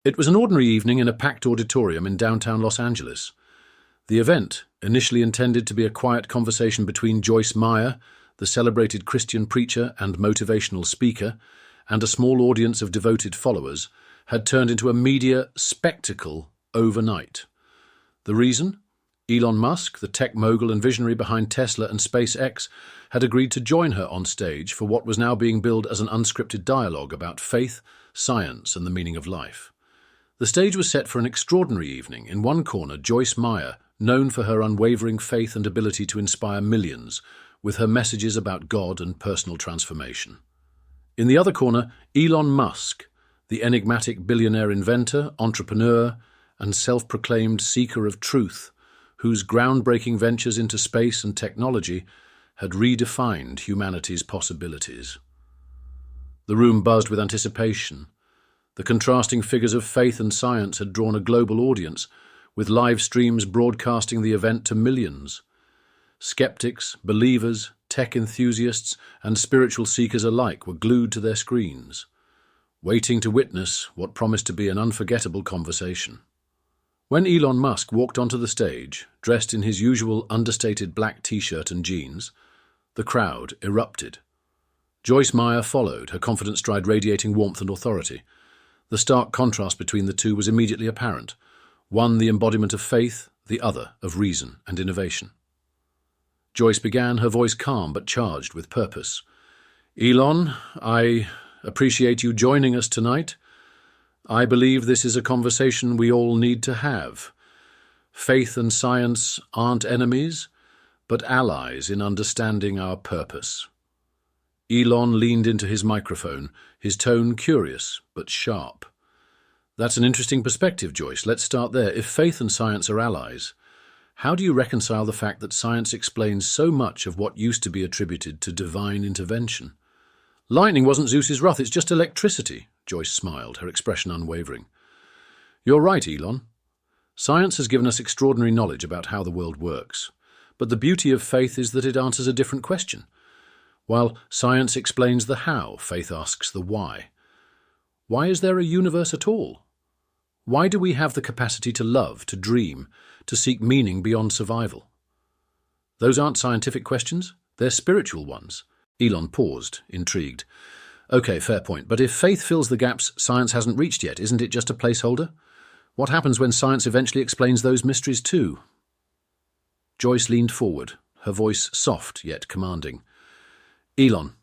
It was an ordinary evening in a packed auditorium in downtown Los Angeles. The event, initially intended to be a quiet conversation between Joyce Meyer, the celebrated Christian preacher and motivational speaker, and a small audience of devoted followers, had turned into a media spectacle overnight. The reason? Elon Musk, the tech mogul and visionary behind Tesla and SpaceX, had agreed to join her on stage for what was now being billed as an unscripted dialogue about faith, science, and the meaning of life. The stage was set for an extraordinary evening. In one corner, Joyce Meyer, known for her unwavering faith and ability to inspire millions, with her messages about God and personal transformation. In the other corner, Elon Musk, the enigmatic billionaire inventor, entrepreneur, and self-proclaimed seeker of truth, whose groundbreaking ventures into space and technology had redefined humanity's possibilities. The room buzzed with anticipation. The contrasting figures of faith and science had drawn a global audience, with live streams broadcasting the event to millions. Skeptics, believers, tech enthusiasts, and spiritual seekers alike were glued to their screens, waiting to witness what promised to be an unforgettable conversation. When Elon Musk walked onto the stage, dressed in his usual understated black t-shirt and jeans, the crowd erupted. Joyce Meyer followed, her confident stride radiating warmth and authority. The stark contrast between the two was immediately apparent, one the embodiment of faith, the other of reason and innovation. Joyce began, her voice calm but charged with purpose. Elon, I appreciate you joining us tonight. I believe this is a conversation we all need to have. Faith and science aren't enemies, but allies in understanding our purpose. Elon leaned into his microphone, his tone curious but sharp. That's an interesting perspective, Joyce. Let's start there. If faith and science are allies, how do you reconcile the fact that science explains so much of what used to be attributed to divine intervention? Lightning wasn't Zeus's wrath, it's just electricity, Joyce smiled, her expression unwavering. You're right, Elon. Science has given us extraordinary knowledge about how the world works. But the beauty of faith is that it answers a different question. While science explains the how, faith asks the why. Why is there a universe at all? Why do we have the capacity to love, to dream, to seek meaning beyond survival? Those aren't scientific questions, they're spiritual ones. Elon paused, intrigued. Okay, fair point, but if faith fills the gaps science hasn't reached yet, isn't it just a placeholder? What happens when science eventually explains those mysteries too? Joyce leaned forward, her voice soft yet commanding. Elon,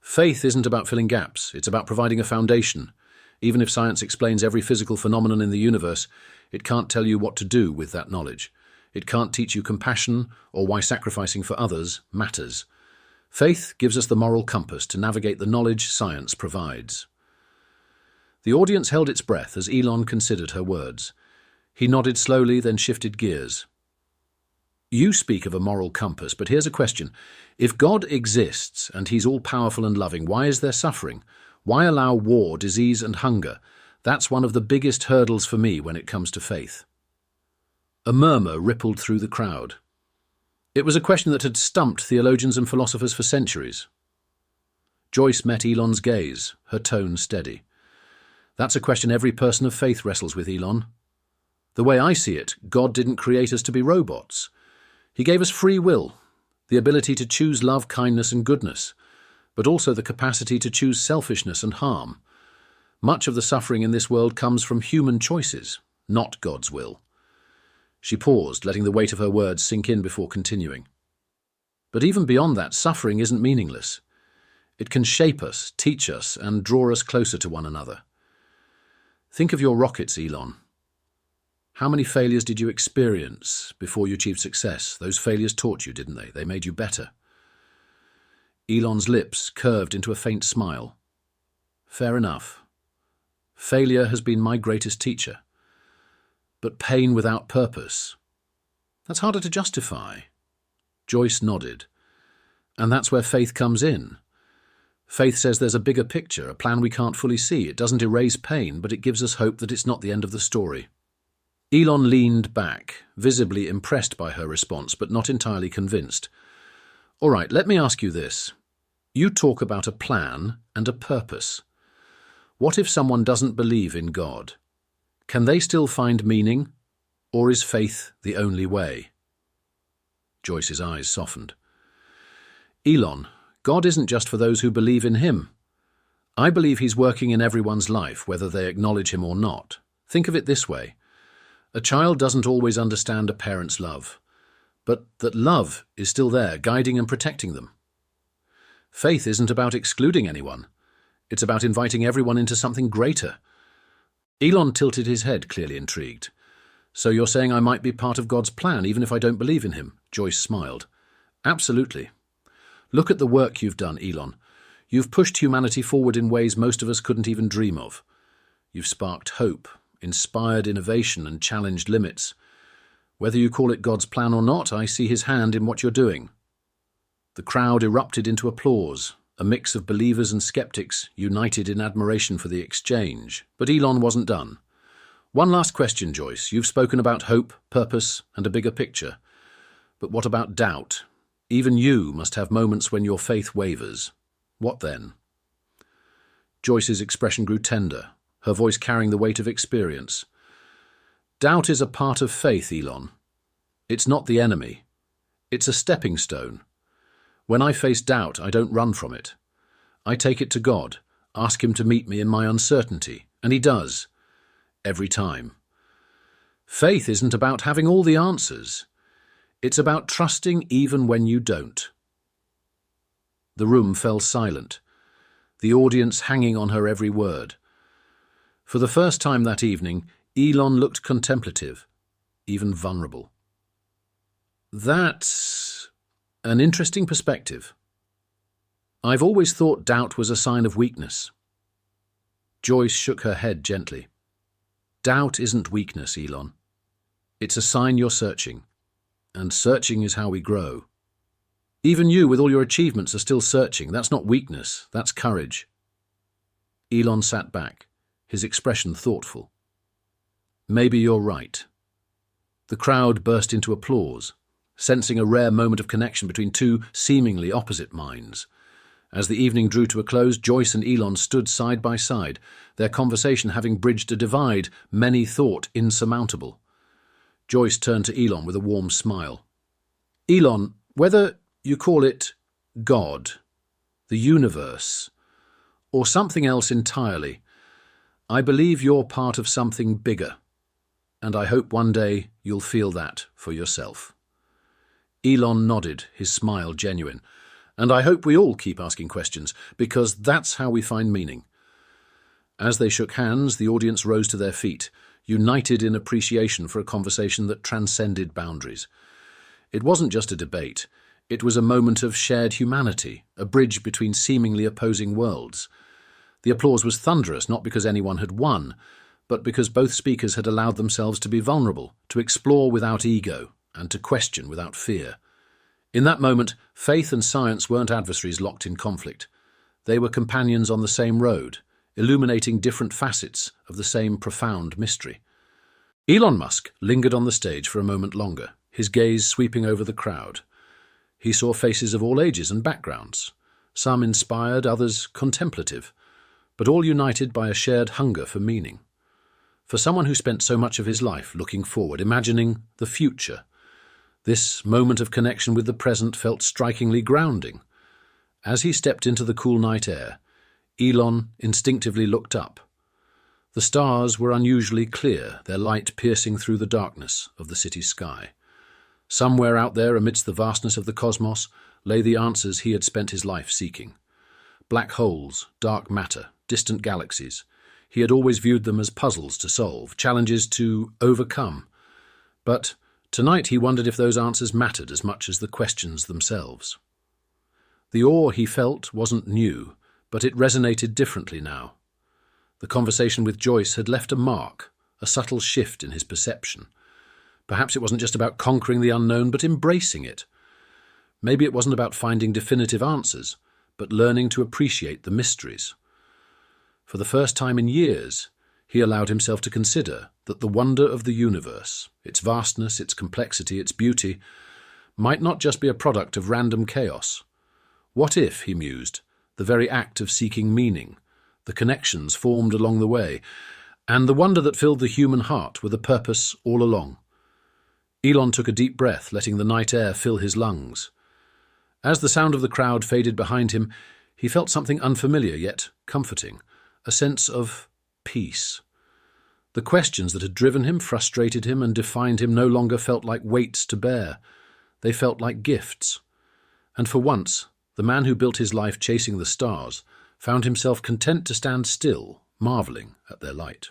faith isn't about filling gaps, it's about providing a foundation. Even if science explains every physical phenomenon in the universe, it can't tell you what to do with that knowledge. It can't teach you compassion or why sacrificing for others matters. Faith gives us the moral compass to navigate the knowledge science provides. The audience held its breath as Elon considered her words. He nodded slowly, then shifted gears. You speak of a moral compass, but here's a question. If God exists and he's all-powerful and loving, why is there suffering? Why allow war, disease, and hunger? That's one of the biggest hurdles for me when it comes to faith. A murmur rippled through the crowd. It was a question that had stumped theologians and philosophers for centuries. Joyce met Elon's gaze, her tone steady. That's a question every person of faith wrestles with, Elon. The way I see it, God didn't create us to be robots. He gave us free will, the ability to choose love, kindness, and goodness, but also the capacity to choose selfishness and harm. Much of the suffering in this world comes from human choices, not God's will. She paused, letting the weight of her words sink in before continuing. But even beyond that, suffering isn't meaningless. It can shape us, teach us, and draw us closer to one another. Think of your rockets, Elon. How many failures did you experience before you achieved success? Those failures taught you, didn't they? They made you better. Elon's lips curved into a faint smile. Fair enough. Failure has been my greatest teacher. But pain without purpose, that's harder to justify. Joyce nodded. And that's where faith comes in. Faith says there's a bigger picture, a plan we can't fully see. It doesn't erase pain, but it gives us hope that it's not the end of the story. Elon leaned back, visibly impressed by her response, but not entirely convinced. All right, let me ask you this. You talk about a plan and a purpose. What if someone doesn't believe in God? Can they still find meaning, or is faith the only way? Joyce's eyes softened. Elon, God isn't just for those who believe in him. I believe he's working in everyone's life, whether they acknowledge him or not. Think of it this way. A child doesn't always understand a parent's love, but that love is still there, guiding and protecting them. Faith isn't about excluding anyone. It's about inviting everyone into something greater. Elon tilted his head, clearly intrigued. So you're saying I might be part of God's plan, even if I don't believe in him? Joyce smiled. Absolutely. Look at the work you've done, Elon. You've pushed humanity forward in ways most of us couldn't even dream of. You've sparked hope, inspired innovation, and challenged limits. Whether you call it God's plan or not, I see his hand in what you're doing. The crowd erupted into applause, a mix of believers and skeptics united in admiration for the exchange. But Elon wasn't done. One last question, Joyce. You've spoken about hope, purpose, and a bigger picture. But what about doubt? Even you must have moments when your faith wavers. What then? Joyce's expression grew tender, her voice carrying the weight of experience. Doubt is a part of faith, Elon. It's not the enemy. It's a stepping stone. When I face doubt, I don't run from it. I take it to God, ask him to meet me in my uncertainty, and he does. Every time. Faith isn't about having all the answers. It's about trusting even when you don't. The room fell silent, the audience hanging on her every word. For the first time that evening, Elon looked contemplative, even vulnerable. That's an interesting perspective. I've always thought doubt was a sign of weakness. Joyce shook her head gently. Doubt isn't weakness, Elon. It's a sign you're searching, and searching is how we grow. Even you, with all your achievements, are still searching. That's not weakness, that's courage. Elon sat back, his expression thoughtful. Maybe you're right. The crowd burst into applause, sensing a rare moment of connection between two seemingly opposite minds. As the evening drew to a close, Joyce and Elon stood side by side, their conversation having bridged a divide many thought insurmountable. Joyce turned to Elon with a warm smile. Elon, whether you call it God, the universe, or something else entirely, I believe you're part of something bigger, and I hope one day you'll feel that for yourself. Elon nodded, his smile genuine. And I hope we all keep asking questions, because that's how we find meaning. As they shook hands, the audience rose to their feet, united in appreciation for a conversation that transcended boundaries. It wasn't just a debate. It was a moment of shared humanity, a bridge between seemingly opposing worlds. The applause was thunderous, not because anyone had won, but because both speakers had allowed themselves to be vulnerable, to explore without ego, and to question without fear. In that moment, faith and science weren't adversaries locked in conflict. They were companions on the same road, illuminating different facets of the same profound mystery. Elon Musk lingered on the stage for a moment longer, his gaze sweeping over the crowd. He saw faces of all ages and backgrounds, some inspired, others contemplative, but all united by a shared hunger for meaning. For someone who spent so much of his life looking forward, imagining the future, this moment of connection with the present felt strikingly grounding. As he stepped into the cool night air, Elon instinctively looked up. The stars were unusually clear, their light piercing through the darkness of the city's sky. Somewhere out there, amidst the vastness of the cosmos, lay the answers he had spent his life seeking. Black holes, dark matter, distant galaxies. He had always viewed them as puzzles to solve, challenges to overcome. But tonight he wondered if those answers mattered as much as the questions themselves. The awe he felt wasn't new, but it resonated differently now. The conversation with Joyce had left a mark, a subtle shift in his perception. Perhaps it wasn't just about conquering the unknown, but embracing it. Maybe it wasn't about finding definitive answers, but learning to appreciate the mysteries. For the first time in years, he allowed himself to consider that the wonder of the universe, its vastness, its complexity, its beauty, might not just be a product of random chaos. What if, he mused, the very act of seeking meaning, the connections formed along the way, and the wonder that filled the human heart with a purpose all along. Elon took a deep breath, letting the night air fill his lungs. As the sound of the crowd faded behind him, he felt something unfamiliar yet comforting, a sense of peace. The questions that had driven him, frustrated him, and defined him no longer felt like weights to bear. They felt like gifts. And for once, the man who built his life chasing the stars found himself content to stand still, marveling at their light.